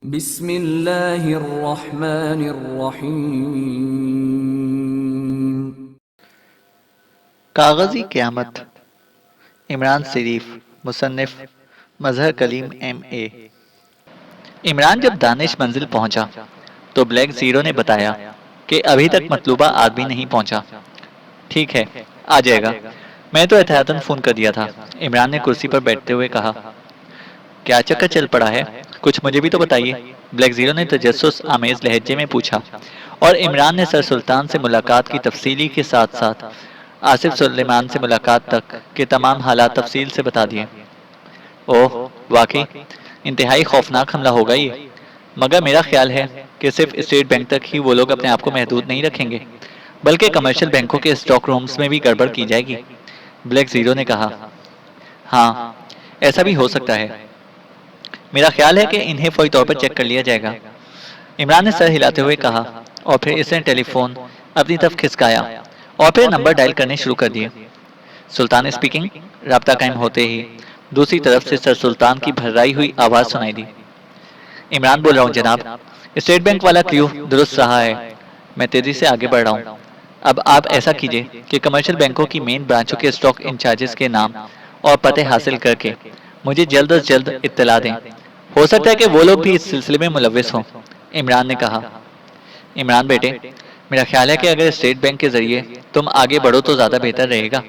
بسم اللہ الرحمن الرحیم۔ کاغذی قیامت، عمران شریف، مصنف مظہر کلیم ایم اے۔ عمران جب دانش منزل پہنچا تو بلیک زیرو نے بتایا کہ ابھی تک مطلوبہ آدمی نہیں پہنچا۔ ٹھیک ہے، آ جائے گا، میں تو احتیاطاً فون کر دیا تھا، عمران نے کرسی پر بیٹھتے ہوئے کہا۔ کیا چکر چل پڑا ہے، کچھ مجھے بھی تو بتائیے، بلیک زیرو نے تجسس آمیز لہجے میں پوچھا، اور عمران نے سر سلطان سے ملاقات کی تفصیلی کے ساتھ ساتھ آصف سلیمان سے ملاقات تک کے تمام حالات تفصیل سے بتا دیے۔ اوہ، واقعی انتہائی خوفناک حملہ ہوگا یہ، مگر میرا خیال ہے کہ صرف اسٹیٹ بینک تک ہی وہ لوگ اپنے آپ کو محدود نہیں رکھیں گے، بلکہ کمرشل بینکوں کے اسٹاک رومز میں بھی گڑبڑ کی جائے گی، بلیک زیرو نے کہا۔ ہاں، ایسا بھی ہو سکتا ہے، میرا خیال ہے کہ انہیں فوری طور پر چیک کر لیا جائے گا، عمران نے سر ہلاتے ہوئے کہا، اور پھر اس نے ٹیلی فون اپنی طرف کھسکایا اور پھر نمبر ڈائل کرنے شروع کر دیے۔ سلطان اسپیکنگ۔ رابطہ قائم ہوتے ہی دوسری طرف سے سر سلطان کی بھررائی ہوئی آواز سنائی دی۔ عمران بول رہا ہوں جناب، اسٹیٹ بینک والا کلیو درست رہا ہے، میں تیزی سے آگے بڑھ رہا ہوں۔ اب آپ ایسا کیجئے کہ کمرشل بینکوں کی مین برانچوں کے اسٹاک انچارجز کے نام اور پتے حاصل کر کے مجھے جلد از جلد اطلاع دیں، ہو سکتا ہے کہ وہ لوگ بھی اس سلسلے میں ملوث ہوں، عمران نے کہا۔ عمران بیٹے، میرا خیال ہے کہ اگر اسٹیٹ بینک کے ذریعے تم آگے بڑھو تو زیادہ بہتر رہے گا،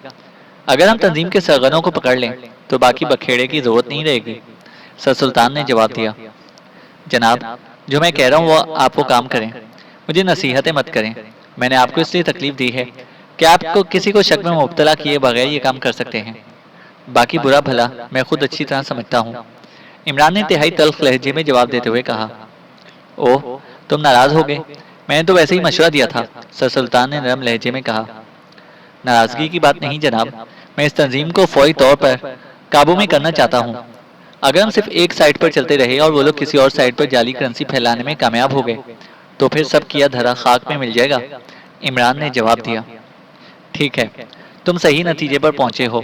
اگر ہم تنظیم کے سرغنوں کو پکڑ لیں تو باقی بکھیڑے کی ضرورت نہیں رہے گی، سر سلطان نے جواب دیا۔ جناب، جو میں کہہ رہا ہوں وہ آپ وہ کام کریں، مجھے نصیحتیں مت کریں، میں نے آپ کو اس لیے تکلیف دی ہے کہ آپ کو کسی کو شک میں مبتلا کیے بغیر یہ کام کر سکتے ہیں، باقی برا بھلا میں خود اچھی طرح سمجھتا ہوں، عمران نے انتہائی تلخ لہجے میں جواب دیتے ہوئے کہا۔ اوہ، تم ناراض ہو گئے، میں نے تو ویسے ہی مشورہ دیا تھا، سر سلطان نے نرم لہجے میں کہا۔ ناراضگی کی بات نہیں جناب، میں اس تنظیم کو فوری طور پر قابو میں کرنا چاہتا ہوں، اگر ہم صرف ایک سائٹ پر چلتے رہے اور وہ لوگ کسی اور سائٹ پر جعلی کرنسی پھیلانے میں کامیاب ہو گئے تو پھر سب کیا دھرا خاک میں مل جائے گا، عمران نے جواب دیا۔ ٹھیک ہے، تم صحیح نتیجے پر پہنچے ہو،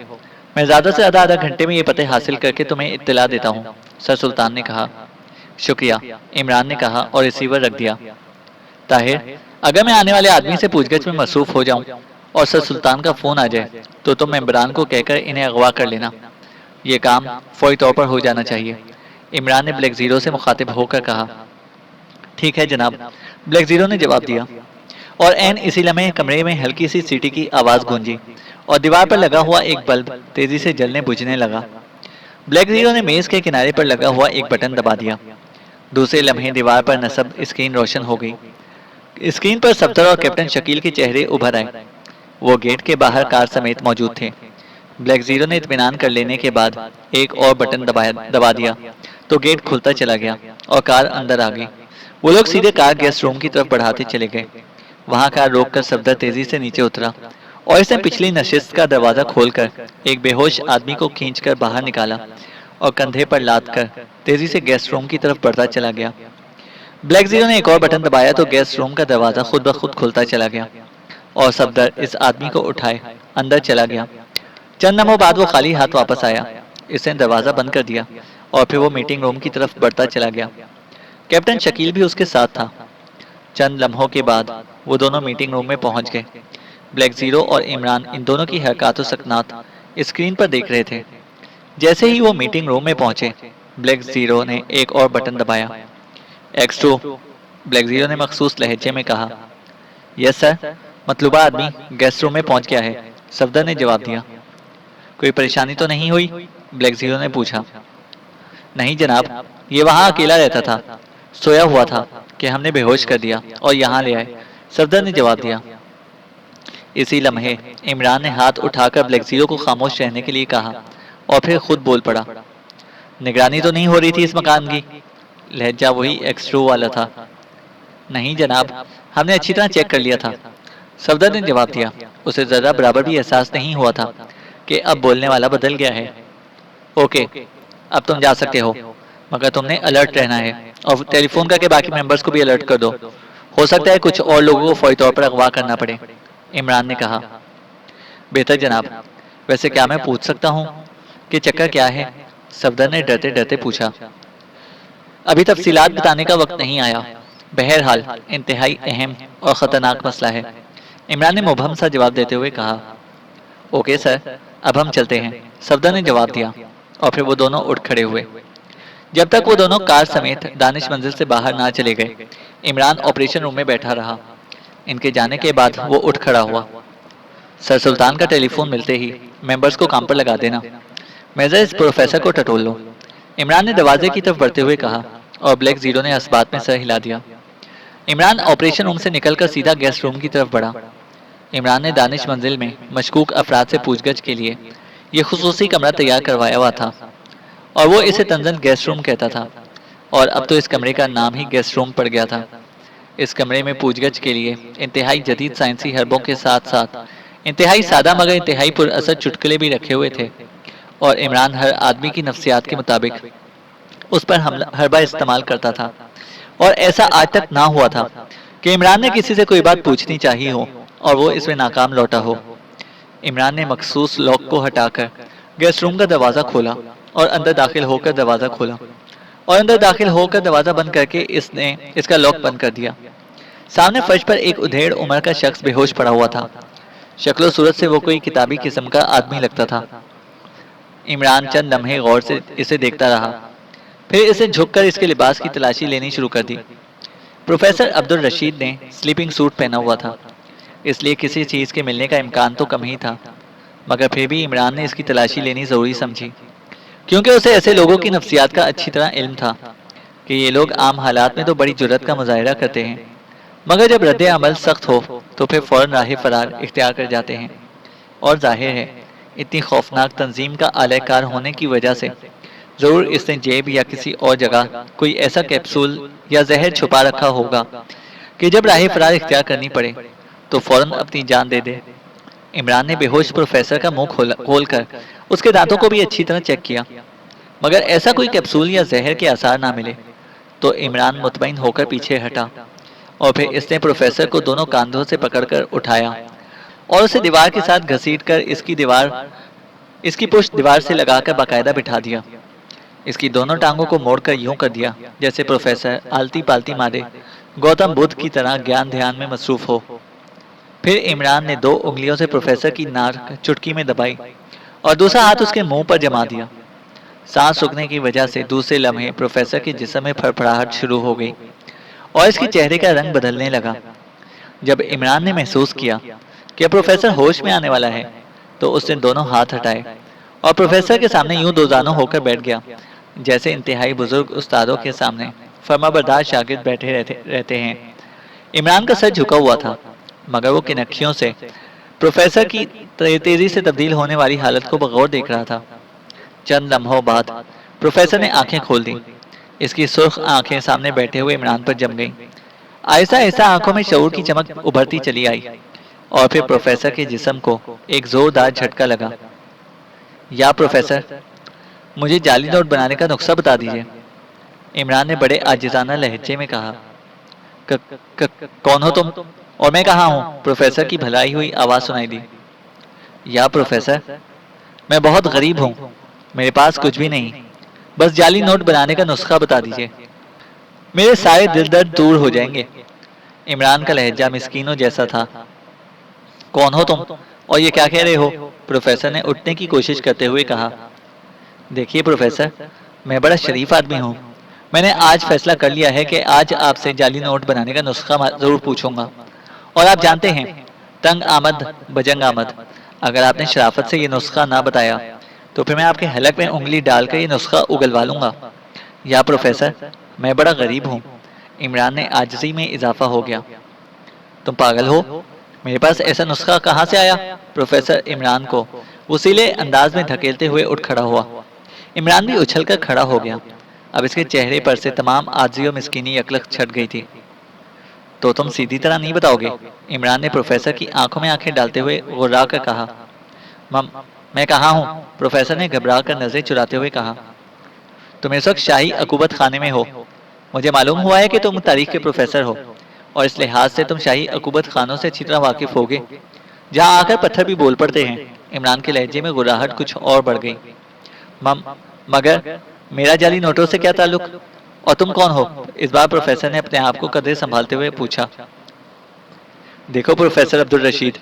میں زیادہ سے زیادہ آدھا گھنٹے میں یہ پتے حاصل کر کے تمہیں اطلاع دیتا ہوں، سر سلطان نے کہا۔ شکریہ، عمران نے کہا اور ریسیور رکھ دیا۔ طاہر، اگر میں آنے والے آدمی سے پوچھ گچھ میں مصروف ہو جاؤں اور سر سلطان کا فون آ جائے تو تم ممبران کو کہہ کر انہیں اغوا کر لینا، یہ کام فوری طور پر ہو جانا چاہیے، عمران نے بلیک زیرو سے مخاطب ہو کر کہا۔ ٹھیک ہے جناب، بلیک زیرو نے جواب دیا، اور عین اسی لمحے کمرے میں ہلکی سی سیٹی کی آواز گونجی اور دیوار پر لگا ہوا ایک بلب تیزی سے جلنے بجھنے لگا۔ بلیک زیرو نے میز کے کنارے پر لگا ہوا ایک بٹن دبا دیا، دوسرے لمحے دیوار پر نصب اسکرین روشن ہو گئی، اسکرین پر صفدر اور کیپٹن شکیل کے چہرے ابھر آئے، وہ گیٹ کے باہر کار سمیت موجود تھے۔ بلیک زیرو نے اطمینان کر لینے کے بعد ایک اور بٹن دبا دیا تو گیٹ کھلتا چلا گیا اور کار اندر آ گئی، وہ لوگ سیدھے کار گیسٹ روم کی طرف بڑھاتے چلے گئے، وہاں کار روک کر صفدر تیزی سے نیچے اترا اور اس نے پچھلی نشست کا دروازہ کھول کر ایک بے ہوش آدمی کو کھینچ کر باہر نکالا اور کندھے پر لاد کر تیزی سے گیسٹ روم کی طرف بڑھتا چلا گیا۔ بلیک زیرو نے ایک اور بٹن دبایا تو گیسٹ روم کا دروازہ خود بخود کھلتا چلا گیا اور صفدر اس آدمی کو اٹھائے اندر چلا گیا۔ چند لمحوں بعد وہ خالی ہاتھ واپس آیا، اس نے دروازہ بند کر دیا اور پھر وہ میٹنگ روم کی طرف بڑھتا چلا گیا، کیپٹن شکیل بھی اس کے ساتھ تھا۔ چند لمحوں کے بعد وہ دونوں میٹنگ روم میں پہنچ گئے، بلیک زیرو اور عمران ان دونوں کی حرکات و سکنات اسکرین پر دیکھ رہے تھے۔ جیسے ہی وہ میٹنگ روم میں پہنچے، بلیک زیرو نے ایک اور بٹن دبایا۔ X2، بلیک زیرو نے مخصوص لہجے میں کہا۔ یس سر، مطلوبہ آدمی گیسٹ روم میں پہنچ گیا ہے، صفدر نے جواب دیا۔ کوئی پریشانی تو نہیں ہوئی، بلیک زیرو نے پوچھا۔ نہیں جناب، یہ وہاں اکیلا رہتا تھا، سویا ہوا تھا کہ ہم نے بے ہوش کر دیا اور یہاں لے آئے، صفدر نے جواب دیا۔ اسی لمحے عمران نے ہاتھ اٹھا کر بلیک زیرو کو خاموش رہنے کے لیے کہا اور پھر خود بول پڑا۔ نگرانی تو نہیں ہو رہی تھی اس مکان کی؟ لہجہ وہی X2 والا تھا۔ نہیں جناب، ہم نے اچھی طرح چیک کر لیا تھا، صفدر نے جواب دیا، اسے ذرہ برابر بھی احساس نہیں ہوا تھا کہ اب بولنے والا بدل گیا ہے۔ اوکے، اب تم جا سکتے ہو، مگر تم نے الرٹ رہنا ہے اور ٹیلی فون کر کے باقی ممبرز کو بھی الرٹ کر دو، ہو سکتا ہے کچھ اور لوگوں کو فوری طور پر اغوا کرنا پڑے، عمران نے کہا۔ بہتر جناب، ویسے کیا میں پوچھ سکتا ہوں کہ چکر کیا ہے؟ صفدر نے ڈرتے ڈرتے پوچھا۔ ابھی تفصیلات بتانے کا وقت نہیں آیا۔ بہرحال انتہائی اہم اور خطرناک مسئلہ ہے۔ عمران نے مبہم سا جواب دیتے ہوئے کہا، اوکے سر، اب ہم چلتے ہیں، صفدر نے جواب دیا، اور پھر وہ دونوں اٹھ کھڑے ہوئے۔ جب تک وہ دونوں کار سمیت دانش منزل سے باہر نہ چلے گئے، عمران آپریشن روم میں بیٹھا رہا۔ ان کے جانے کے بعد وہ اٹھ کھڑا ہوا۔ سر سلطان کا ٹیلی فون ملتے ہی ممبرز کو کام پر لگا دینا، میزر اس پروفیسر کو ٹٹول لو، عمران نے دروازے کی طرف بڑھتے ہوئے کہا، اور بلیک زیرو نے اس بات میں سر ہلا دیا۔ عمران آپریشن روم سے نکل کر سیدھا گیسٹ روم کی طرف بڑھا۔ عمران نے دانش منزل میں مشکوک افراد سے پوچھ گچھ کے لیے یہ خصوصی کمرہ تیار کروایا ہوا تھا، اور وہ اسے طنزاً گیسٹ روم کہتا تھا، اور اب تو اس کمرے کا نام ہی گیسٹ روم پڑ گیا تھا۔ اس کمرے میں پوچھ گچھ کے لیے انتہائی جدید سائنسی حربوں کے ساتھ ساتھ انتہائی سادہ مگر انتہائی پر اثر چٹکلے بھی رکھے ہوئے تھے، اور عمران ہر آدمی کی نفسیات کے مطابق اس پر حربہ استعمال کرتا تھا، اور ایسا آج تک نہ ہوا تھا کہ عمران نے کسی سے کوئی بات پوچھنی چاہی ہو اور وہ اس میں ناکام لوٹا ہو۔ عمران نے مخصوص لاک کو ہٹا کر گیسٹ روم کا دروازہ کھولا اور اندر داخل ہو کر دروازہ کھولا، اور اندر داخل ہو کر دروازہ بند کر کے اس نے اس کا لاک بند کر دیا۔ سامنے فرش پر ایک ادھیڑ عمر کا شخص بے ہوش پڑا ہوا تھا۔ شکل و صورت سے وہ کوئی کتابی قسم کا آدمی لگتا تھا۔ عمران چند لمحے غور سے اسے دیکھتا رہا، پھر اسے جھک کر اس کے لباس کی تلاشی لینی شروع کر دی۔ پروفیسر عبد الرشید نے سلیپنگ سوٹ پہنا ہوا تھا، اس لیے کسی چیز کے ملنے کا امکان تو کم ہی تھا، مگر پھر بھی عمران نے اس کی تلاشی لینی ضروری سمجھی، کیونکہ اسے ایسے لوگوں کی نفسیات کا اچھی طرح علم تھا کہ یہ لوگ عام حالات میں تو بڑی جرات کا مظاہرہ کرتے ہیں، مگر جب رد عمل سخت ہو تو پھر فوراً راہ فرار اختیار کر جاتے ہیں۔ اور ظاہر ہے اتنی خوفناک تنظیم کا اعلی کار ہونے کی وجہ سے ضرور اس نے جیب یا کسی اور جگہ کوئی ایسا کیپسول یا زہر چھپا رکھا ہوگا کہ جب راہ فرار اختیار کرنی پڑے تو فوراً اپنی جان دے دے۔ عمران نے بے ہوش پروفیسر کا منہ کھول کر اس کے دانتوں کو بھی اچھی طرح چیک کیا، مگر ایسا کوئی کیپسول یا زہر کے آثار نہ ملے تو عمران مطمئن ہو کر پیچھے ہٹا، اور پھر اس نے پروفیسر کو دونوں کاندھوں سے پکڑ کر اٹھایا اور اسے دیوار کے ساتھ گھسیٹ کر اس کی پشت دیوار سے لگا کر باقاعدہ بٹھا دیا۔ اس کی دونوں ٹانگوں کو موڑ کر یوں کر دیا جیسے پروفیسر آلتی پالتی مارے گوتم بدھ کی طرح گیان دھیان میں مصروف ہو۔ پھر عمران نے 2 انگلیوں سے پروفیسر کی ناک چٹکی میں دبائی اور دوسرا ہاتھ اس کے منہ پر جما دیا۔ سانس رکنے کی وجہ سے دوسرے لمحے پروفیسر کے جسم میں پھڑپڑاہٹ شروع ہو گئی اور اس کے چہرے کا رنگ بدلنے لگا۔ جب عمران نے محسوس کیا کہ پروفیسر ہوش میں آنے والا ہے تو اس نے دونوں ہاتھ ہٹائے اور پروفیسر کے سامنے یوں دوزانوں ہو کر بیٹھ گیا جیسے انتہائی بزرگ استادوں کے سامنے فرمانبردار شاگرد بیٹھے رہتے ہیں۔ عمران کا سر جھکا ہوا تھا، مگر وہ کنکھیوں سے پروفیسر کی تیزی سے تبدیل ہونے والی حالت کو بغور دیکھ رہا تھا۔ چند لمحوں بعد پروفیسر نے آنکھیں کھول دیں۔ اس کی سرخ آنکھیں سامنے بیٹھے ہوئے عمران پر جم گئیں۔ آہستہ آہستہ آنکھوں میں شعور کی چمک ابھرتی چلی آئی، اور پھر پروفیسر کے جسم کو ایک زوردار جھٹکا لگا۔ یا پروفیسر، مجھے جعلی نوٹ بنانے کا نسخہ بتا دیجیے، عمران نے بڑے عاجزانہ لہجے میں کہا۔ کون ہو تم اور میں کہاں ہوں؟ پروفیسر کی بھلائی ہوئی آواز سنائی دی۔ یا پروفیسر، میں بہت غریب ہوں، میرے پاس کچھ بھی نہیں، بس جعلی نوٹ بنانے کا نسخہ بتا دیجیے، میرے سارے دل درد دور ہو جائیں گے۔ عمران کا لہجہ مسکینوں جیسا تھا۔ کون ہو تم اور یہ کیا کہہ رہے ہو؟ پروفیسر نے اٹھنے کی کوشش کرتے ہوئے کہا۔ دیکھیے پروفیسر، میں بڑا شریف آدمی ہوں، میں نے آج فیصلہ کر لیا ہے کہ آج آپ سے جعلی نوٹ بنانے کا نسخہ ضرور پوچھوں گا، اور آپ جانتے ہیں تنگ آمد بجنگ آمد، اگر آپ نے شرافت سے یہ نسخہ نہ بتایا تو پھر میں آپ کے حلق میں انگلی ڈال کر یہ نسخہ اگلوا لوں گا۔ یا پروفیسر، میں بڑا غریب ہوں، عمران نے عاجزی میں اضافہ ہو گیا۔ تم پاگل ہو، میرے پاس ایسا نسخہ کہاں سے آیا؟ پروفیسر عمران کو وسیلے انداز میں دھکیلتے ہوئے اٹھ کھڑا ہوا۔ عمران بھی اچھل کر کھڑا ہو گیا، اب اس کے چہرے پر سے تمام عاجزی و مسکینی یکلخت چھٹ گئی تھی۔ تو تم سیدھی طرح نہیں بتاؤ گے؟ عمران نے پروفیسر کی آنکھوں میں آنکھیں ڈالتے ہوئے غرا کر کہا۔ میں کہاں ہوں؟ پروفیسر نے گھبرا کر نظریں چراتے ہوئے کہا۔ تم اس وقت شاہی عقوبت خانے میں ہو، مجھے معلوم ہوا ہے کہ تم تاریخ کے پروفیسر ہو، اور اس لحاظ سے تم شاہی عقوبت خانوں سے اچھی طرح واقف ہوگے، جہاں آ کر پتھر بھی بول پڑتے ہیں۔ عمران کے لہجے میں غراہٹ کچھ اور بڑھ گئی۔ مگر میرا جعلی نوٹوں سے کیا تعلق؟ اور تم کون ہو؟ اس بار پروفیسر نے اپنے آپ کو قدرے سنبھالتے ہوئے پوچھا۔ دیکھو پروفیسر عبدالرشید،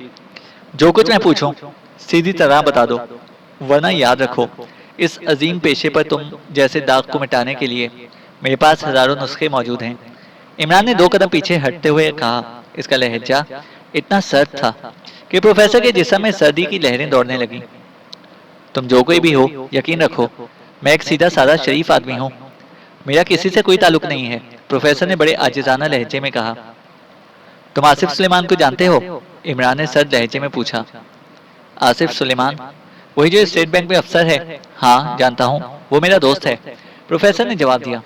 جو کچھ میں پوچھوں سیدھی طرح بتا دو، ورنہ یاد رکھو اس عظیم پیشے پر تم جیسے داغ کو مٹانے کے لیے میرے پاس ہزاروں نسخے موجود ہیں۔ عمران نے 2 قدم پیچھے ہٹتے ہوئے کہا۔ اس کا لہجہ اتنا سرد تھا کہ پروفیسر کے جسم میں سردی کی لہریں دوڑنے لگیں۔ تم جو کوئی بھی ہو، یقین رکھو میں ایک سیدھا سادہ شریف آدمی ہوں، میرا کسی سے کوئی تعلق نہیں ہے، پروفیسر نے بڑے عاجزانہ لہجے میں کہا۔ تم آصف سلیمان کو جانتے ہو؟ عمران نے سرد لہجے میں پوچھا۔ آصف سلیمان؟ وہی جو اسٹیٹ بینک میں افسر ہے؟ ہاں جانتا ہوں، وہ میرا دوست ہے، پروفیسر نے جواب دیا۔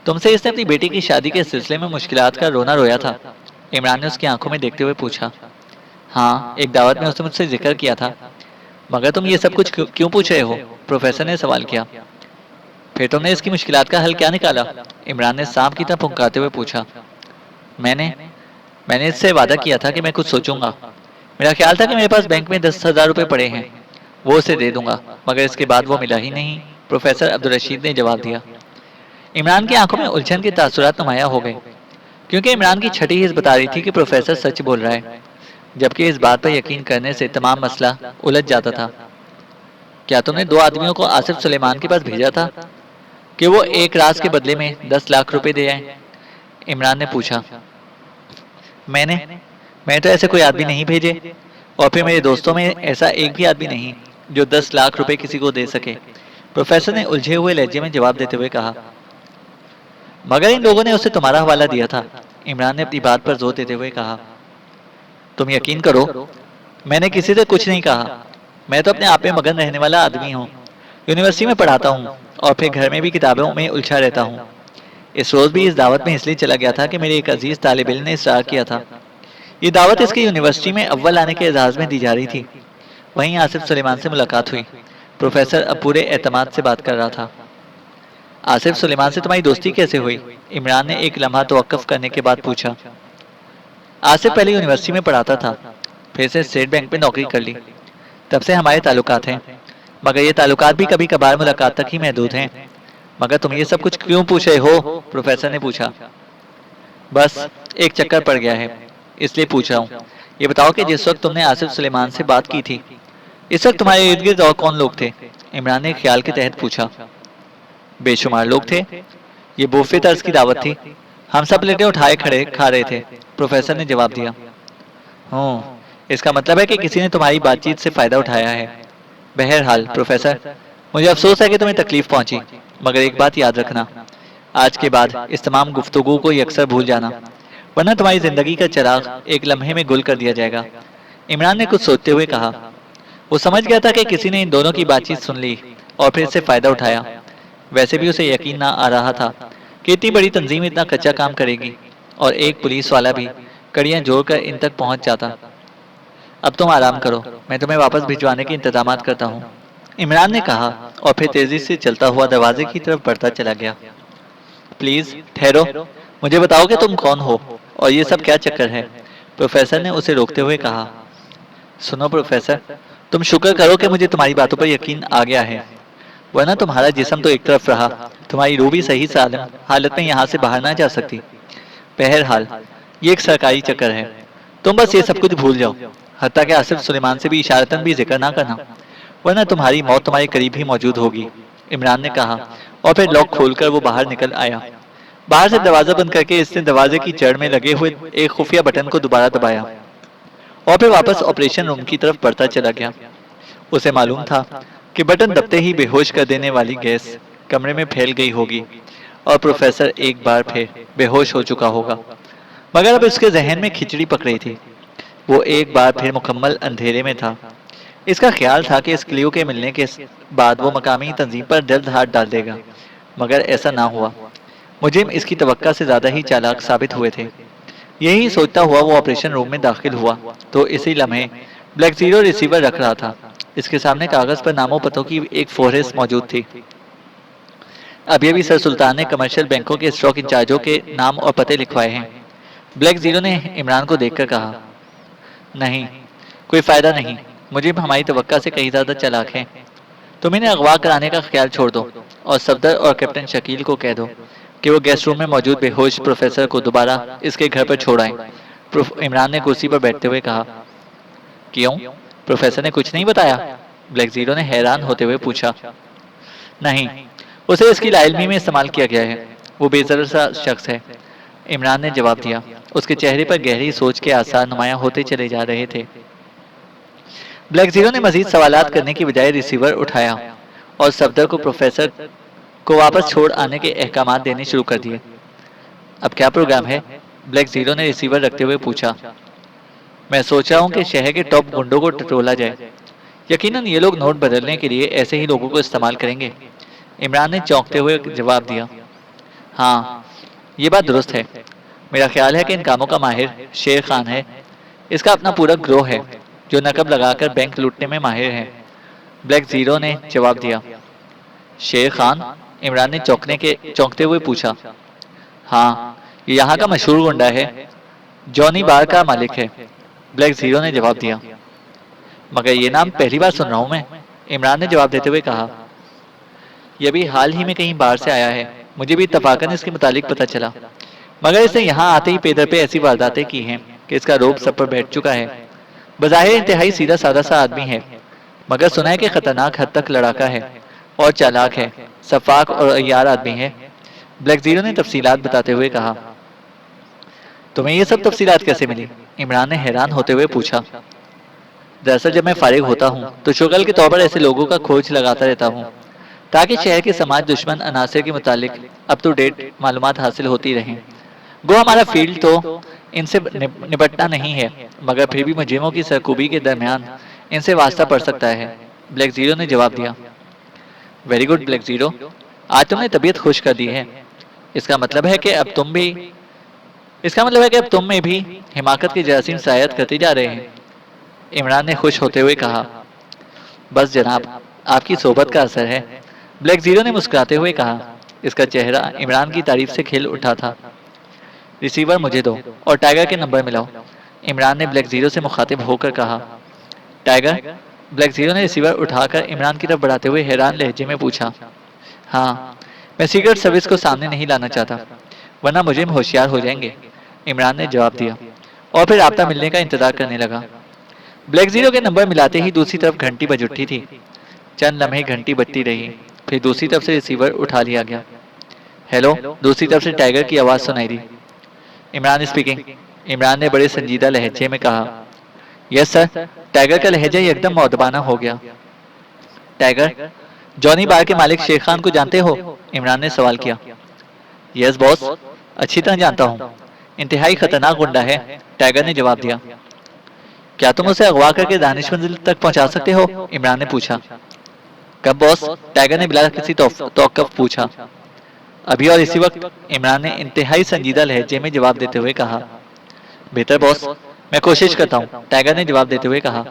تم سے اس نے اپنی بیٹی کی شادی کے سلسلے میں مشکلات کا رونا رویا تھا؟ عمران نے اس کی آنکھوں میں دیکھتے ہوئے پوچھا۔ ہاں، ایک دعوت میں اس نے مجھ سے ذکر کیا تھا۔ مگر تم یہ سب کچھ کیوں پوچھ رہے ہو؟ پروفیسر نے سوال کیا۔ پھر تم نے اس کی مشکلات کا حل کیا نکالا؟ عمران نے سانپ کی طرح پھنکارتے ہوئے پوچھا۔ میں نے اس سے وعدہ کیا تھا کہ میں کچھ سوچوں گا۔ میرا خیال تھا کہ میرے پاس بینک میں 10,000 روپے پڑے ہیں، وہ اسے دے دوں گا، مگر اس کے بعد وہ ملا ہی نہیں، پروفیسر عبدالرشید نے جواب دیا۔ عمران کی آنکھوں میں الجھن کے تاثرات نمایاں ہو گئے، کیونکہ عمران کی چھٹی حس بتا رہی تھی کہ پروفیسر سچ بول رہا ہے، جبکہ اس بات پر یقین کرنے سے تمام مسئلہ الجھ جاتا تھا۔ کیا تم نے 2 آدمیوں کو آصف سلیمان کے پاس بھیجا تھا کہ وہ ایک راز کے بدلے میں 10 لاکھ روپے دے آئیں؟ عمران نے پوچھا۔ میں تو ایسے کوئی آدمی نہیں بھیجے، اور پھر میرے دوستوں میں ایسا ایک بھی آدمی نہیں جو 10 لاکھ روپے کسی کو دے سکے، پروفیسر نے الجھے ہوئے لہجے میں جواب دیتے ہوئے کہا۔ مگر ان لوگوں نے اسے تمہارا حوالہ دیا تھا، عمران نے اپنی بات پر زور دیتے ہوئے کہا۔ تم یقین کرو میں نے کسی سے کچھ نہیں کہا، میں تو اپنے آپ میں مگن رہنے والا آدمی ہوں، یونیورسٹی میں پڑھاتا ہوں اور پھر گھر میں بھی کتابوں میں الجھا رہتا ہوں۔ اس روز بھی اس دعوت میں اس لیے چلا گیا تھا کہ میرے ایک عزیز طالب علم نے اصرار کیا تھا۔ یہ دعوت اس کی یونیورسٹی میں اول آنے کے اعزاز میں دی جا رہی تھی۔ وہیں آصف سلیمان سے ملاقات ہوئی، پروفیسر اب پورے اعتماد سے بات کر رہا تھا۔ آصف سلیمان سے تمہاری دوستی کیسے ہوئی؟ عمران نے ایک لمحہ توقف کرنے کے بعد پوچھا۔ آصف پہلے یونیورسٹی میں پڑھاتا تھا، پھر سے اسٹیٹ بینک میں نوکری کر لی، تب سے ہمارے تعلقات ہیں، مگر یہ تعلقات بھی کبھی کبھار ملاقات تک ہی محدود ہیں۔ مگر تم یہ سب کچھ کیوں پوچھ رہے ہو؟ پروفیسر نے پوچھا۔ بس ایک چکر پڑ گیا ہے، اس لیے پوچھ رہا ہوں۔ یہ بتاؤ کہ جس وقت تم نے آصف سلیمان سے بات کی تھی، اس وقت تمہارے ارد گرد اور کون لوگ تھے؟ عمران نے خیال کے تحت پوچھا۔ بے شمار لوگ تھے، یہ بوفے طرز کی دعوت تھی، ہم سب پلیٹیں اٹھائے کھڑے کھا رہے تھے، پروفیسر نے جواب دیا۔ اس کا مطلب ہے کہ کسی نے تمہاری بات چیت سے فائدہ اٹھایا ہے۔ بہرحال پروفیسر، مجھے افسوس ہے کہ تمہیں تکلیف پہنچی، مگر ایک بات یاد رکھنا، آج کے بعد اس تمام گفتگو کو یکسر بھول جانا، ورنہ تمہاری زندگی کا چراغ ایک لمحے میں گل کر دیا جائے گا۔ عمران نے کچھ سوچتے ہوئے کہا۔ وہ سمجھ گیا تھا کہ کسی نے ان دونوں کی بات چیت سن لی اور پھر اس سے فائدہ اٹھایا۔ ویسے بھی اسے یقین نہ آ رہا تھا کہ اتنی بڑی تنظیم اتنا کچا کام کرے گی، اور ایک پولیس والا بھی کڑیاں جوڑ کر ان تک پہنچ جاتا۔ اب تم آرام کرو، میں تمہیں واپس بھجوانے کے انتظامات کرتا ہوں، عمران نے کہا، اور پھر تیزی سے چلتا ہوا دروازے کی طرف بڑھتا چلا گیا۔ پلیز ٹھہرو، مجھے بتاؤ کہ تم کون ہو اور یہ سب کیا چکر ہے؟ پروفیسر نے اسے روکتے ہوئے کہا۔ سنو پروفیسر، تم شکر کرو کہ مجھے تمہاری باتوں پر یقین آ گیا ہے، ورنہ تمہارا جسم تو ایک طرف رہا، تمہاری روح بھی صحیح سالم حالت میں یہاں سے باہر نہ جا سکتی۔ بہرحال یہ ایک سرکاری چکر ہے، تم بس یہ سب کچھ بھول جاؤ، حتیٰ کہ آصف سلیمان سے بھی اشارتاً بھی ذکر نہ کرنا، ورنہ تمہاری موت تمہارے قریب ہی موجود ہوگی، عمران نے کہا، اور پھر لاک کھول کر وہ باہر نکل آیا۔ باہر سے دروازہ بند کر کے اس نے دروازے کی جڑ میں لگے ہوئے ایک خفیہ بٹن کو دوبارہ دبایا، اور پھر واپس آپریشن روم کی طرف بڑھتا چلا گیا۔ اسے معلوم تھا کہ بٹن دبتے ہی بے ہوش کر دینے والی گیس کمرے میں پھیل گئی ہوگی، اور پروفیسر ایک بار پھر بے ہوش ہو چکا ہوگا، مگر اب اس کے ذہن میں کھچڑی پک رہی تھی، وہ ایک بار پھر مکمل اندھیرے میں تھا۔ اس کا خیال تھا کہ اس کلیو کے ملنے کے بعد وہ مقامی تنظیم پر جلد ہاتھ ڈال دے گا، مگر ایسا نہ ہوا۔ مجرم اس کی توقع سے زیادہ ہی چالاک ثابت ہوئے تھے۔ یہی سوچتا ہوا وہ آپریشن روم میں داخل ہوا تو اسی لمحے بلیک زیرو ریسیور رکھ رہا تھا، اس کے سامنے کاغذ پر ناموں پتوں کی ایک فہرست موجود تھی۔ اب یہ بھی سر سلطان نے کمرشل بینکوں کے اسٹاک انچارجوں کے نام اور پتے لکھوائے ہیں، بلیک زیرو نے عمران کو دیکھ کر کہا۔ نہیں، کوئی فائدہ نہیں، مجرم ہماری توقع سے کہیں زیادہ چالاک ہیں، تم انہیں اغوا کرانے کا خیال چھوڑ دو اور صفدر اور کیپٹن شکیل کو کہہ دو کہ وہ گیسٹ روم میں موجود بے ہوش پروفیسر کو دوبارہ اس کے گھر پر چھوڑ آئیں۔ عمران نے کرسی پر بیٹھتے ہوئے کہا۔ کیوں؟ پروفیسر نے کچھ نہیں بتایا؟ بلیک زیرو نے حیران ہوتے ہوئے پوچھا۔ نہیں، اسے اس کی لا علمی میں استعمال کیا گیا ہے، وہ بے ضرر سا شخص ہے، عمران نے جواب دیا۔ اس کے چہرے پر گہری سوچ کے آثار نمایاں ہوتے چلے جا رہے تھے۔ بلیک زیرو نے مزید سوالات کرنے کی بجائے ریسیور اٹھایا اور صفدر کو پروفیسر کو واپس چھوڑ آنے کے احکامات دینے شروع کر دیے۔ اب کیا پروگرام ہے؟ بلیک زیرو نے ریسیور رکھتے ہوئے پوچھا۔ میں سوچ رہا ہوں کہ شہر کے ٹاپ گنڈوں کو ٹٹولا جائے، یقیناً یہ لوگ نوٹ بدلنے کے لیے ایسے ہی لوگوں کو استعمال کریں گے، عمران نے چونکتے ہوئے جواب دیا۔ ہاں، یہ بات درست ہے، میرا خیال ہے کہ ان کاموں کا ماہر شیر خان ہے، اس کا اپنا پورا گروہ ہے جو نقب لگا کر بینک لوٹنے میں ماہر ہے، بلیک زیرو نے جواب دیا۔ شیر خان؟ عمران نے چونکتے ہوئے پوچھا۔ ہاں، یہ یہاں کا مشہور گنڈا ہے، جونی بار کا مالک ہے، بلیک زیرو نے جواب دیا۔ مگر یہ نام پہلی بار سن رہا ہوں میں، عمران نے جواب دیتے ہوئے کہا۔ یہ بھی حال ہی میں کہیں باہر سے آیا ہے، مجھے بھی اتفاقاً اس کے متعلق پتہ چلا، مگر اس نے یہاں آتے ہی پیدر پہ ایسی وارداتیں کی ہیں کہ اس کا روب سب پر بیٹھ چکا ہے۔ بظاہر انتہائی سیدھا سادہ سا آدمی ہے، مگر سنا ہے کہ خطرناک حد تک لڑاکا ہے اور چالاک ہے، شفاق اور عیار آدمی ہے، بلیک زیرو نے تفصیلات بتاتے ہوئے کہا۔ تمہیں یہ سب تفصیلات کیسے ملی؟ عمران نے حیران ہوتے ہوئے پوچھا۔ دراصل جب میں فارغ ہوتا ہوں تو شغل کے طور پر ایسے لوگوں کا کھوج لگاتا رہتا ہوں تاکہ شہر کے سماج دشمن عناصر کے متعلق اپ ٹو ڈیٹ معلومات حاصل ہوتی رہیں۔ گو ہمارا فیلڈ تو ان سے نپٹنا نہیں ہے، مگر پھر بھی مجرموں کی سرکوبی کے درمیان ان سے واسطہ پڑ سکتا ہے، بلیک زیرو نے جواب دیا۔ ویری گڈ بلیک زیرو، آج تم نے طبیعت خوش کر دی ہے، اس کا مطلب ہے کہ اب تم میں بھی حماقت کے جراثیم سرایت کرتے جا رہے ہیں، عمران نے خوش ہوتے ہوئے کہا۔ بس جناب، آپ کی صحبت کا اثر ہے، بلیک زیرو نے مسکراتے ہوئے کہا۔ اس کا چہرہ عمران کی تعریف سے کھل اٹھا تھا۔ ریسیور مجھے دو اور ٹائیگر کے نمبر ملاؤ، عمران نے بلیک زیرو سے مخاطب ہو کر کہا۔ ٹائیگر؟ بلیک زیرو نے ریسیور اٹھا کر عمران کی طرف بڑھاتے ہوئے حیران لہجے میں پوچھا۔ ہاں، میں سیکرٹ سروس کو سامنے نہیں لانا چاہتا، ورنہ مجرم ہوشیار ہو جائیں گے، عمران نے جواب دیا اور پھر رابطہ ملنے کا انتظار کرنے لگا۔ بلیک زیرو کے نمبر ملاتے ہی دوسری طرف گھنٹی بج اٹھی تھی۔ چند لمحے گھنٹی بجتی رہی، پھر دوسری طرف سے ریسیور اٹھا لیا گیا۔ ہیلو، دوسری طرف سے ٹائیگر کی آواز سنائی دی۔ عمران اسپیکنگ، عمران نے بڑے سنجیدہ لہجے میں کہا۔ یس سر، ٹائیگر کا لہجہ یکدم مؤدبانہ ہو گیا۔ ٹائیگر، جونی بار کے مالک شیر خان کو جانتے ہو؟ عمران نے سوال کیا۔ یس باس، اچھی طرح جانتا ہوں، انتہائی خطرناک گنڈا ہے، ٹائیگر نے جواب دیا۔ کیا تم اسے اغوا کر کے دانش منزل تک پہنچا سکتے ہو؟ عمران نے پوچھا۔ کب باس؟ ٹائیگر نے بلا کسی توقف پوچھا۔ ابھی اور اسی وقت، عمران نے انتہائی سنجیدہ لہجے میں جواب دیتے ہوئے کہا۔ بہتر باس، میں کوشش کرتا ہوں، ٹائیگر نے جواب دیتے ہوئے کہا۔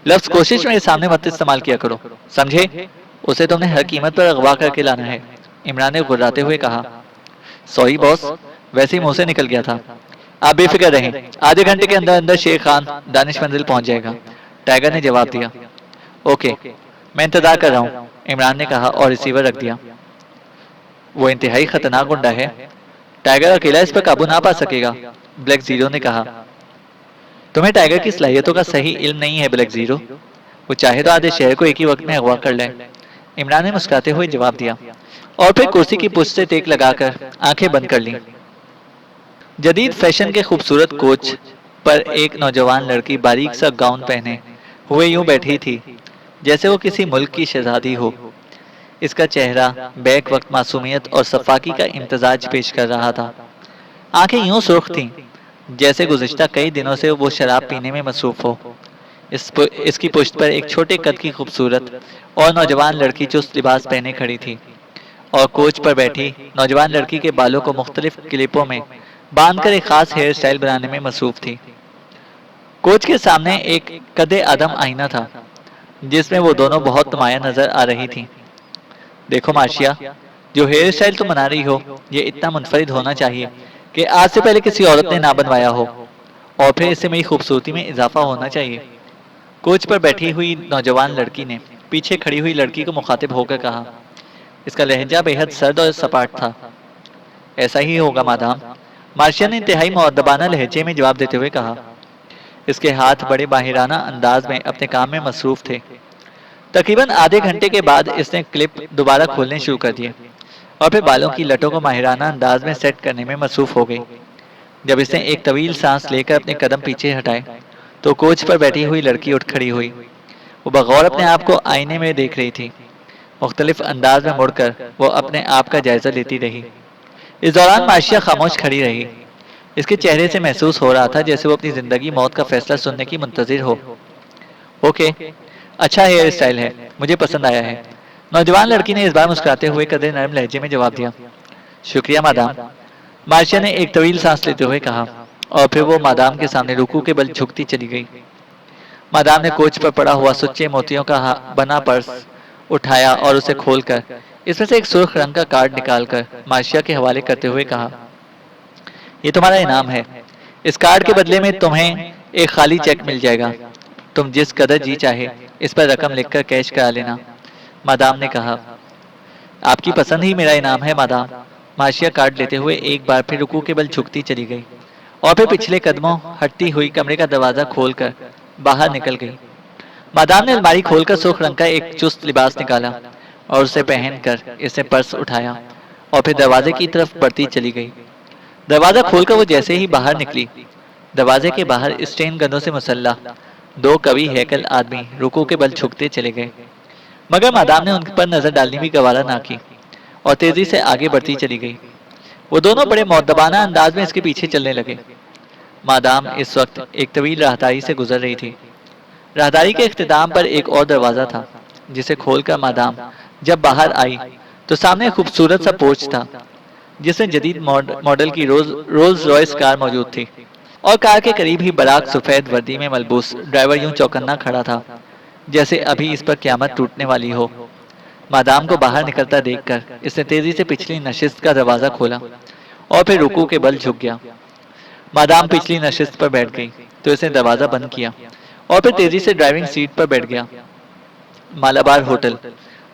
لفظ کوشش میرے سامنے مت استعمال کیا کرو، سمجھے؟ اسے تم نے ہر قیمت پر اغوا کر کے لانا ہے، عمران نے گھراتے ہوئے کہا۔ سوری باس، ویسے ہی منہ سے نکل گیا تھا، آپ بے فکر رہیں، آدھے گھنٹے کے اندر اندر شیر خان دانش منزل پہنچ جائے گا، ٹائیگر نے جواب دیا۔ اوکے، میں انتظار کر رہا ہوں، عمران نے کہا اور ریسیور رکھ دیا۔ وہ انتہائی خطرناک گنڈا ہے، ٹائیگر اکیلا اس پر قابو نہ پا سکے گا، بلیک زیرو نے کہا۔ تمہیں ٹائیگر کی صلاحیتوں کا صحیح علم نہیں ہے بلیک زیرو، وہ چاہے تو آدھے شہر کو ایک ہی وقت میں اغوا کر لے، عمران نے مسکراتے ہوئے جواب دیا اور پھر کرسی کی پشت سے ٹیک لگا کر آنکھیں بند کر لیں۔ جدید فیشن کے خوبصورت کوچ پر ایک نوجوان لڑکی باریک سا گاؤن پہنے ہوئے یوں بیٹھی تھی جیسے وہ کسی ملک کی شہزادی ہو۔ اس کا چہرہ بیک وقت معصومیت اور صفاکی کا امتزاج پیش کر رہا تھا۔ آنکھیں یوں سرخ تھیں جیسے گزشتہ کئی دنوں سے وہ شراب پینے میں مصروف ہو۔ اس کی پشت پر ایک چھوٹے قد کی خوبصورت اور نوجوان لڑکی چست لباس پہنے کھڑی تھی اور کوچ پر بیٹھی نوجوان لڑکی کے بالوں کو مختلف کلپوں میں باندھ کر ایک خاص ہیئر سٹائل بنانے میں مصروف تھی۔ کوچ کے سامنے ایک قد آدم آئینہ تھا جس میں وہ دونوں بہت نمایاں نظر آ رہی تھیں۔ دیکھو مارشیا، جو ہیئر سٹائل تم بنا رہی ہو یہ اتنا منفرد ہونا چاہیے کہ آج سے پہلے کسی عورت نے نہ بنوایا ہو، اور پھر اس سے میری خوبصورتی میں اضافہ ہونا چاہیے۔ کوچ پر بیٹھی ہوئی نوجوان لڑکی نے پیچھے کھڑی ہوئی لڑکی کو مخاطب ہو کر کہا۔ اس کا لہجہ بے حد سرد اور سپاٹ تھا۔ ایسا ہی ہوگا مادام، مارشیا نے انتہائی مؤدبانہ لہجے میں جواب دیتے ہوئے کہا۔ اس کے ہاتھ بڑے ماہرانہ انداز میں اپنے کام میں مصروف تھے۔ تقریباً آدھے گھنٹے کے بعد اس نے کلپ دوبارہ کھولنے شروع کر دیے اور پھر بالوں کی لٹوں کو ماہرانہ انداز میں سیٹ کرنے میں مصروف ہو گئی۔ جب اس نے ایک طویل سانس لے کر اپنے قدم پیچھے ہٹائے تو کوچ پر بیٹھی ہوئی لڑکی اٹھ کھڑی ہوئی۔ وہ بغور اپنے آپ کو آئینے میں دیکھ رہی تھی۔ مختلف انداز میں مڑ کر وہ اپنے آپ کا جائزہ لیتی رہی۔ اس دوران مارشیا خاموش کھڑی رہی۔ اس کے چہرے سے محسوس ہو رہا تھا جیسے وہ اپنی زندگی موت کا فیصلہ سننے کی منتظر ہو۔ اوکے، اچھا ہیئر اسٹائل ہے، مجھے پسند آیا ہے، نوجوان لڑکی نے اس بار مسکراتے ہوئے قدرے نرم لہجے میں جواب دیا۔ شکریہ مادام، مارشیا نے ایک طویل سانس لیتے ہوئے کہا، اور پھر وہ مادام کے سامنے رکوع کے بل جھکتی چلی گئی۔ مادام نے کوچ پر پڑا ہوا سچے موتیوں کا بنا پرس اٹھایا اور اسے کھول کر اس میں سے ایک سرخ رنگ کا کارڈ نکال کر مارشیا کے حوالے کرتے ہوئے کہا، یہ تمہارا انعام ہے۔ اس کارڈ کے بدلے میں تمہیں ایک خالی چیک مل جائے گا۔ تم جس قدر جی چاہے اس پر رقم لکھ کر کیش کرا لینا۔ مادام نے کہا، آپ کی پسند ہی میرا انعام ہے مادام۔ مارشیا کارڈ لیتے ہوئے ایک بار پھر رکوع کے بل جھکتی چلی گئی اور پھر پچھلے قدموں ہٹتی ہوئی کمرے کا دروازہ کھول کر باہر نکل گئی۔ مادام نے الماری کھول کر سرخ رنگ کا ایک چست لباس نکالا اور اسے پہن کر اس نے پرس اٹھایا اور پھر دروازے کی طرف بڑھتی چلی گئی۔ دروازہ کھول کر وہ جیسے ہی باہر نکلی، دروازے کے باہر اسٹین گنوں سے مسلح دو قوی ہیکل آدمی رکوع کے بل جھکتے چلے گئے، مگر مادام نے ان پر نظر ڈالنی بھی گوارا نہ کی اور تیزی سے آگے بڑھتی چلی گئی۔ وہ دونوں بڑے مؤدبانہ انداز میں اس کے پیچھے چلنے لگے۔ مادام اس وقت ایک طویل راہداری سے گزر رہی تھی۔ راہداری کے اختتام پر ایک اور دروازہ تھا جسے کھول کر مادام جب باہر آئی تو سامنے ایک خوبصورت سا پورچ تھا جس میں جدید ماڈل کی رولز رائس کار موجود تھی، اور کار کے قریب ہی براق سفید وردی میں ملبوس ڈرائیور یوں چوکنا کھڑا تھا جیسے ابھی اس پر قیامت ٹوٹنے والی ہو۔ مادام کو باہر نکلتا دیکھ کر اس نے تیزی سے پچھلی نشست کا دروازہ کھولا اور پھر رکوع کے بل جھک گیا۔ مادام پچھلی نشست پر بیٹھ گئی تو اس نے دروازہ بند کیا اور پھر تیزی سے ڈرائیونگ سیٹ پر بیٹھ گیا۔ مالابار ہوٹل،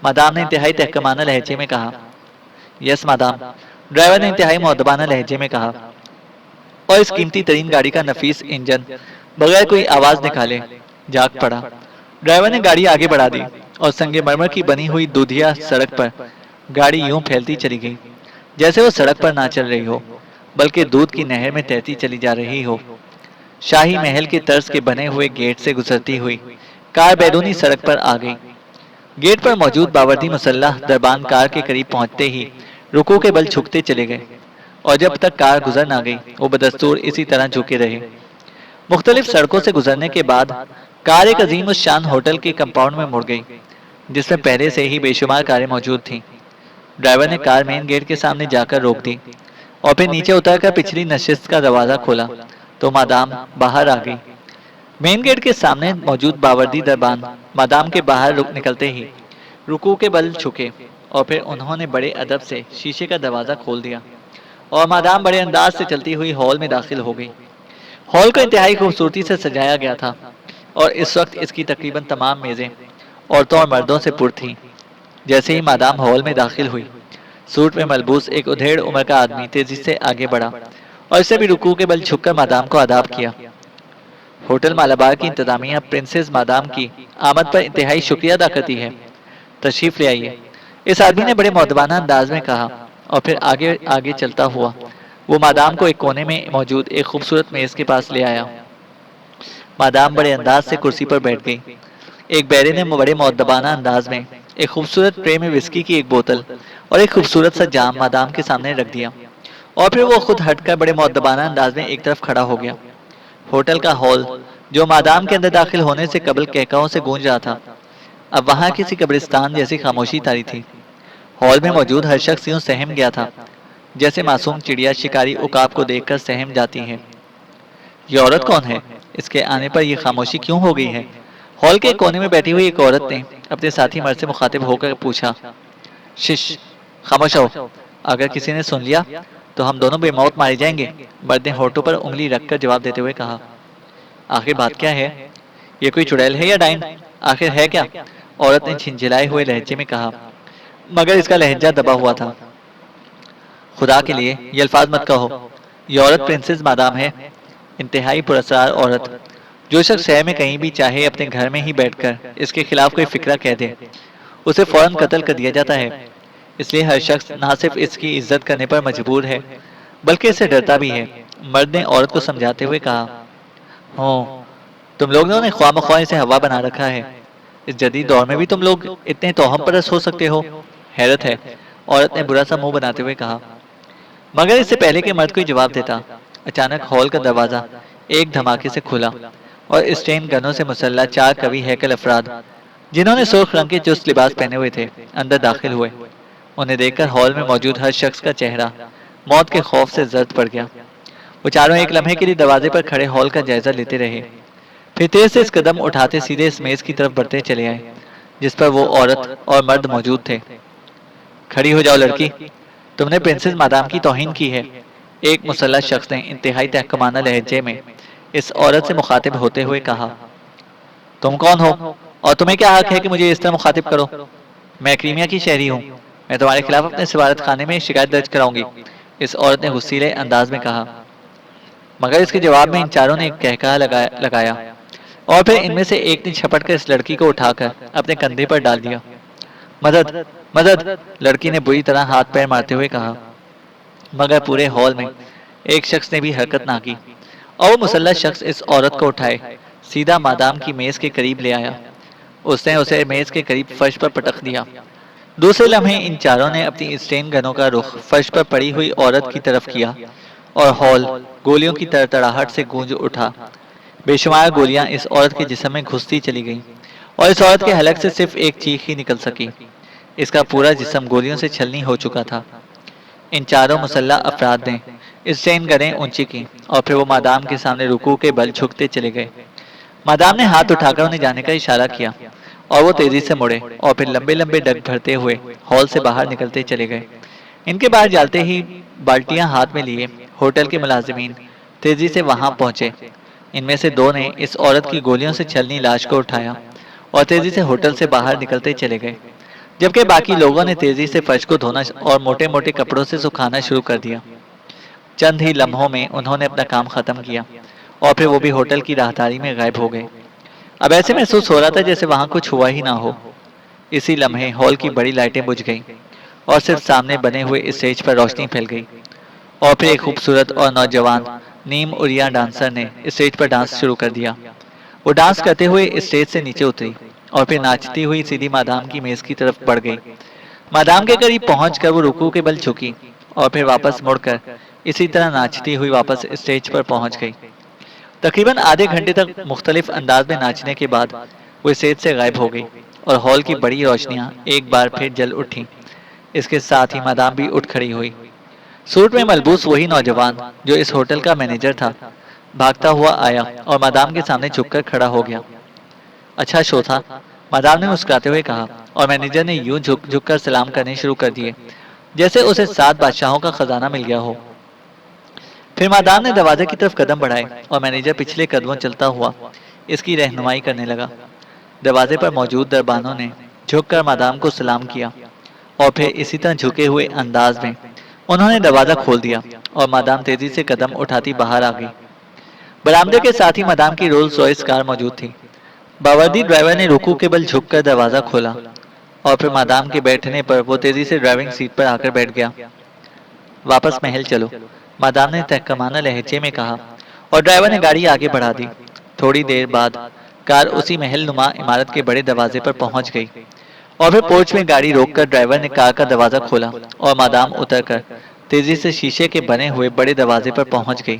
مادام نے انتہائی تحقیرانہ لہجے میں کہا۔ یس مادام، ڈرائیور نے انتہائی مؤدبانہ لہجے میں کہا، اور اس قیمتی ترین گاڑی کا نفیس انجن بغیر کوئی آواز نکالے جاگ پڑا۔ ڈرائیور نے گاڑی آگے بڑھا دی اور سنگ مرمر کی بنی ہوئی دودھیا سڑک پر گاڑی یوں پھیلتی چلی گئی جیسے وہ سڑک پر نہ چل رہی ہو بلکہ دودھ کی نہر میں تیرتی چلی جا رہی ہو۔ شاہی محل کے طرز کے بنے ہوئے گیٹ سے گزرتی ہوئی کار بیرونی سڑک پر آ گئی۔ گیٹ پر موجود باوردی مسلح دربان کار کے قریب پہنچتے ہی رکوع کے بل جھکتے چلے گئے اور جب تک کار گزر نہ گئی وہ بدستور اسی طرح جھکے رہے۔ مختلف سڑکوں سے گزرنے کے بعد کار ایک عظیم الشان ہوٹل کے کمپاؤنڈ میں مڑ گئی جس میں پہلے سے ہی بے شمار کاریں موجود تھیں۔ ڈرائیور نے کار مین گیٹ کے سامنے جا کر روک دی اور پھر نیچے اتر کر پچھلی نشست کا دروازہ کھولا تو مادام باہر آ گئی۔ مین گیٹ کے سامنے موجود باوردی دربان مادام کے باہر نکلتے ہی رکوع کے بل جھکے اور پھر انہوں نے بڑے ادب سے شیشے کا دروازہ کھول دیا اور مادام بڑے انداز سے چلتی ہوئی ہال میں داخل ہو گئی۔ ہال کو انتہائی خوبصورتی سے سجایا گیا تھا اور اس وقت اس کی تقریباً تمام میزیں عورتوں اور مردوں سے پر تھیں۔ جیسے ہی مادام ہال میں داخل ہوئی، سوٹ میں ملبوس ایک ادھیڑ عمر کا آدمی تیزی سے آگے بڑھا اور اسے بھی رکوع کے بل جھک کر مادام کو آداب کیا۔ ہوٹل مالابار کی انتظامیہ پرنسس مادام کی آمد پر انتہائی شکریہ ادا کرتی ہے، تشریف لے آئیے، اس آدمی نے بڑے مؤدبانہ انداز میں کہا، اور پھر آگے آگے چلتا ہوا وہ مادام کو ایک کونے میں موجود ایک خوبصورت میز کے پاس لے آیا۔ مادام بڑے انداز سے کرسی پر بیٹھ گئی۔ ایک بیرے نے بڑے مؤدبانہ انداز میں ایک خوبصورت ٹرے میں وسکی کی ایک بوتل اور ایک خوبصورت سا جام مادام کے سامنے رکھ دیا اور پھر وہ خود ہٹ کر بڑے مؤدبانہ انداز میں ایک طرف کھڑا ہو گیا۔ ہوٹل کا ہال جو مادام کے اندر داخل ہونے سے قبل کہکہوں سے گونج رہا تھا، اب وہاں کسی قبرستان جیسی خاموشی طاری تھی۔ ہال میں موجود ہر شخص یوں سہم گیا تھا جیسے معصوم چڑیا شکاری عقاب کو دیکھ کر سہم جاتی ہے۔ یہ عورت کون ہے؟ اس کے آنے پر یہ خاموشی کیوں ہو گئی ہے؟ ہال کے کونے میں بیٹھی ہوئی ایک عورت نے اپنے ساتھی مرد سے مخاطب ہو کر پوچھا۔ شش، خاموش ہو، اگر کسی نے سن لیا تو ہم دونوں بے موت مارے جائیں گے، مرد نے ہونٹوں پر انگلی رکھ کر جواب دیتے ہوئے کہا۔ آخر بات کیا ہے؟ یہ کوئی چڑیل ہے یا ڈائن؟ آخر ہے کیا؟ عورت نے چھنچھلائے ہوئے لہجے میں کہا، مگر اس کا لہجہ دبا ہوا تھا۔ خدا کے لیے یہ الفاظ مت کہو، یہ عورت پرنسس مادام ہے، انتہائی پراسرار عورت۔ جو شخص شہر میں کہیں بھی چاہے اپنے گھر میں ہی بیٹھ کر اس کے خلاف کوئی فکرہ کہہ دے، اسے فوراً قتل کر دیا جاتا ہے۔ اس لیے ہر شخص نہ صرف اس کی عزت کرنے پر مجبور ہے بلکہ اسے ڈرتا بھی ہے۔ مرد نے عورت کو سمجھاتے ہوئے کہا، ہوں، تم لوگوں نے خواہ مخواہ اسے ہوا بنا رکھا ہے۔ اس جدید دور میں بھی تم لوگ اتنے توہم پرست ہو سکتے ہو، حیرت ہے، عورت نے برا سا منہ بناتے ہوئے کہا۔ مگر اس سے پہلے کہ مرد کوئی جواب دیتا، اچانک ہال کا دروازہ ایک دھماکے سے کھلا اور اسٹین گنوں سے مسلح 4 قوی ہیکل افراد، جنہوں نے سرخ رنگ کے چست لباس پہنے ہوئے تھے، اندر داخل ہوئے۔ انہیں دیکھ کر ہال میں موجود ہر شخص کا چہرہ موت کے خوف سے زرد پڑ گیا۔ وہ چاروں ایک لمحے کے لیے دروازے پر کھڑے ہال کا جائزہ لیتے رہے، پھر تیز سے اس قدم اٹھاتے سیدھے اس میز کی طرف بڑھتے چلے آئے جس پر وہ عورت اور مرد موجود تھے۔ کھڑی ہو جاؤ لڑکی، تم نے پرنسس مادام کی توہین کی ہے، ایک مسلح شخص نے انتہائی تحکمانہ لہجے میں اس عورت سے مخاطب ہوتے ہوئے کہا۔ تم کون ہو اور تمہیں کیا حق ہے کہ مجھے اس طرح مخاطب کرو؟ میں کریمیا کی شہری ہوں، میں تمہارے خلاف اپنے سفارت خانے میں شکایت درج کراؤں گی، اس عورت نے غصیلے انداز میں کہا۔ مگر اس کے جواب میں ان چاروں نے ایک کہکہا لگایا اور پھر ان میں سے ایک نے چھپٹ کر اس لڑکی کو اٹھا کر اپنے کندھے پر ڈال دیا۔ مدد، مدد، لڑکی نے بری طرح ہاتھ پیر مارتے ہوئے کہا۔ مگر پورے ہال میں ایک شخص نے بھی حرکت نہ کی اور وہ مسلح شخص اس عورت کو اٹھائے سیدھا مادام کی میز کے قریب لے آیا۔ اس نے اسے میز کے قریب فرش پر پٹک دیا۔ دوسرے لمحے ان چاروں نے اپنی اسٹین گنوں کا رخ فرش پر پڑی ہوئی عورت کی طرف کیا اور ہال گولیوں کی تڑتڑاہٹ سے گونج اٹھا۔ بے شمار گولیاں اس عورت کے جسم میں گھستی چلی گئیں اور اس عورت کے حلق سے صرف ایک چیخ ہی نکل سکی۔ اس کا پورا جسم گولیوں سے چھلنی ہو چکا تھا۔ ان چاروں مسلح افراد نے اسٹین گنیں اونچی کی اور پھر وہ مادام کے سامنے رکوع کے بل جھکتے چلے گئے۔ مادام نے ہاتھ اٹھا کر انہیں جانے کا اشارہ کیا اور وہ تیزی سے مڑے اور پھر لمبے لمبے ڈگ بھرتے ہوئے ہال سے باہر نکلتے چلے گئے۔ ان کے باہر جاتے ہی بالٹیاں ہاتھ میں لیے ہوٹل کے ملازمین تیزی سے وہاں پہنچے۔ ان میں سے 2 نے اس عورت کی گولیوں سے چھلنی لاش کو اٹھایا اور تیزی سے ہوٹل سے باہر نکلتے چلے گئے، جبکہ باقی لوگوں نے تیزی سے فرش کو دھونا اور موٹے موٹے کپڑوں سے سکھانا شروع کر دیا۔ چند ہی لمحوں میں انہوں نے اپنا کام ختم کیا اور پھر وہ بھی ہوٹل کی راہداری میں غائب ہو گئے۔ اب ایسے محسوس ہو رہا تھا جیسے وہاں کچھ ہوا ہی نہ ہو۔ اسی لمحے ہال کی بڑی لائٹیں بجھ گئیں اور صرف سامنے بنے ہوئے اسٹیج پر روشنی پھیل گئی اور پھر ایک خوبصورت اور نوجوان نیم اوریا ڈانسر نے اسٹیج پر ڈانس شروع کر دیا۔ وہ ڈانس کرتے ہوئے اسٹیج سے نیچے اتری اور پھر ناچتی ہوئی سیدھی مادام کی میز کی طرف بڑھ گئی۔ مادام کے قریب پہنچ کر وہ رکوع کے بل جھکی اور پھر واپس مڑ کر اسی طرح ناچتی ہوئی واپس اسٹیج پر پہنچ گئی۔ تقریباً آدھے گھنٹے تک مختلف انداز میں ناچنے کے بعد وہ اسٹیج سے غائب ہو گئی اور ہال کی بڑی روشنیاں ایک بار پھر جل اٹھیں۔ اس کے ساتھ ہی مادام بھی اٹھ کھڑی ہوئی۔ سوٹ میں ملبوس وہی نوجوان جو اس ہوٹل کا مینیجر تھا بھاگتا ہوا آیا اور مادام کے سامنے جھک کر کھڑا ہو گیا۔ اچھا شو تھا، مادام نے مسکراتے ہوئے کہا اور مینیجر نے یوں جھک کر سلام کرنے شروع کر دیے جیسے اسے 7 بادشاہوں کا خزانہ مل گیا ہو۔ پھر مادام نے دروازے کی طرف قدم بڑھائے اور مینیجر پچھلے قدموں چلتا ہوا اس کی رہنمائی کرنے لگا۔ دروازے پر موجود دربانوں نے جھک کر مادام کو سلام کیا اور پھر اسی طرح جھکے ہوئے انداز میں انہوں نے دروازہ کھول دیا اور مادام تیزی سے قدم اٹھاتی باہر آ گئی۔ برآمدے کے ساتھ ہی مادام کی رولز رائس کار موجود تھی۔ باوردی ڈرائیور نے رکوع کے بل جھک کر دروازہ کھولا اور پھر مادام کے بیٹھنے پر وہ تیزی سے ڈرائیونگ سیٹ پر آ کر بیٹھ گیا۔ واپس محل چلو، مادام نے تحکمانہ لہجے میں کہا اور ڈرائیور نے گاڑی آگے بڑھا دی۔ تھوڑی دیر بعد کار اسی محل نما عمارت کے بڑے دروازے پر پہنچ گئی اور پھر پورچ میں گاڑی روک کر ڈرائیور نے کار کا دروازہ کھولا اور مادام اتر کر تیزی سے شیشے کے بنے ہوئے بڑے دروازے پر پہنچ گئی۔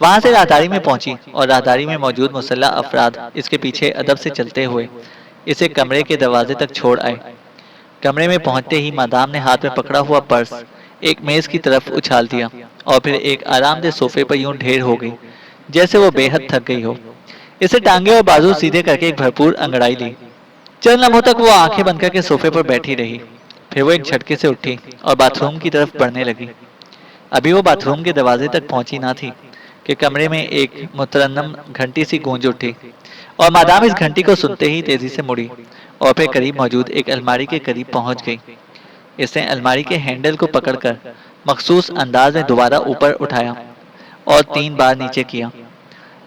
وہاں سے راہداری میں پہنچی اور راہداری میں موجود مسلح افراد اس کے پیچھے ادب سے چلتے ہوئے اسے کمرے کے دروازے تک چھوڑ آئے۔ کمرے میں پہنچتے ہی مادام نے ہاتھ میں پکڑا ہوا پرس ایک میز کی طرف اچھال دیا اور پھر ایک آرام دہ صوفے پر یوں ڈھیر ہو گئی جیسے وہ بے حد تھک گئی ہو۔ اسے ٹانگیں اور بازو سیدھے کر کے ایک بھرپور انگڑائی لی۔ چند لمحوں تک وہ آنکھیں بند کر کے صوفے پر بیٹھی رہی، پھر وہ ایک جھٹکے سے اٹھی اور باتھ روم کی طرف بڑھنے لگی۔ ابھی وہ باتھ روم کے دروازے تک پہنچی نہ تھی کہ کمرے میں ایک مترنم گھنٹی سی گونج اٹھی اور مادام اس گھنٹی کو سنتے ہی تیزی سے مڑی اور پھر قریب موجود ایک الماری کے قریب پہنچ گئی۔ اس نے الماری کے ہینڈل کو پکڑ کر مخصوص انداز میں دوبارہ اوپر اٹھایا اور 3 بار نیچے کیا۔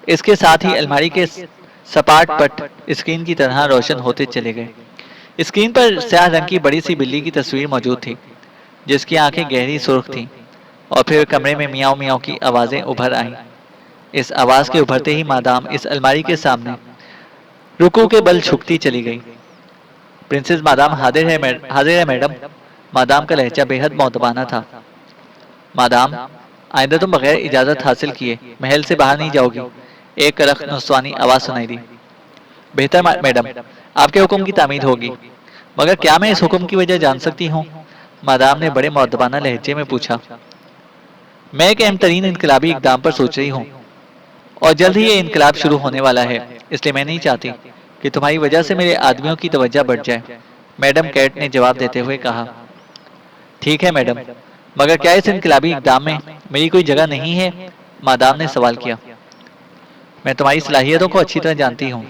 اس کے ساتھ ہی الماری کے سپاٹ پٹ اسکرین کی طرح روشن ہوتے چلے گئے۔ اسکرین پر سیاہ رنگ کی بڑی سی بلی کی تصویر موجود تھی جس کی آنکھیں گہری سرخ تھیں، اور پھر کمرے میں میاؤں میاؤں کی آوازیں ابھر آئیں۔ اس آواز کے ابھرتے ہی مادام اس الماری کے سامنے رکوع کے بل جھکتی چلی گئی۔ پرنسس مادام حاضر ہے میڈم۔ مادام کا لہجہ بے حد مؤدبانہ تھا۔ مادام، آئندہ تم بغیر اجازت حاصل کیے محل سے باہر نہیں جاؤ گی، ایک کڑک نسوانی آواز سنائی دی۔ بہتر میڈم، آپ کے حکم کی تعمیل ہوگی، مگر کیا میں اس حکم کی وجہ جان سکتی ہوں؟ مادام نے بڑے مؤدبانہ لہجے میں پوچھا۔ میں ایک اہم ترین انقلابی اقدام پر سوچ رہی ہوں، اور جلد ہی یہ انقلاب شروع ہونے والا ہے، اس لیے میں نہیں چاہتی کہ تمہاری وجہ سے میرے آدمیوں کی توجہ بڑھ جائے، میڈم کیٹ نے جواب دیتے ہوئے کہا۔ ٹھیک ہے میڈم، مگر کیا اس انقلابی اقدام میں میری کوئی جگہ نہیں ہے؟ مادام نے سوال کیا۔ میں تمہاری صلاحیتوں کو اچھی طرح جانتی ہوں،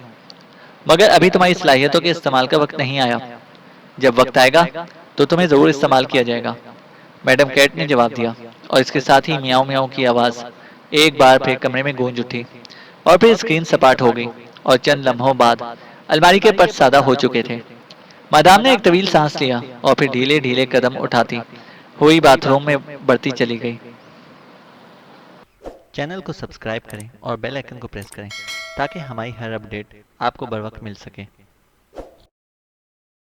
مگر ابھی تمہاری صلاحیتوں کے استعمال کا وقت نہیں آیا۔ جب وقت آئے گا تو تمہیں ضرور استعمال کیا جائے گا، میڈم کیٹ نے جواب دیا، اور اس کے ساتھ ہی میاؤں میاؤں کی آواز ایک بار پھر کمرے میں گونج اٹھی، اور پھر اسکرین سپاٹ ہو گئی، اور چند لمحوں بعد الماری کے پٹ سادہ ہو چکے تھے۔ مادام نے ایک طویل سانس لیا اور پھر ڈھیلے ڈھیلے قدم اٹھاتی ہوئی باتھ روم میں بڑھتی چلی گئی۔ چینل کو سبسکرائب کریں اور بیل آئیکن کو پریس کریں تاکہ ہماری ہر اپڈیٹ آپ کو بر وقت مل سکے۔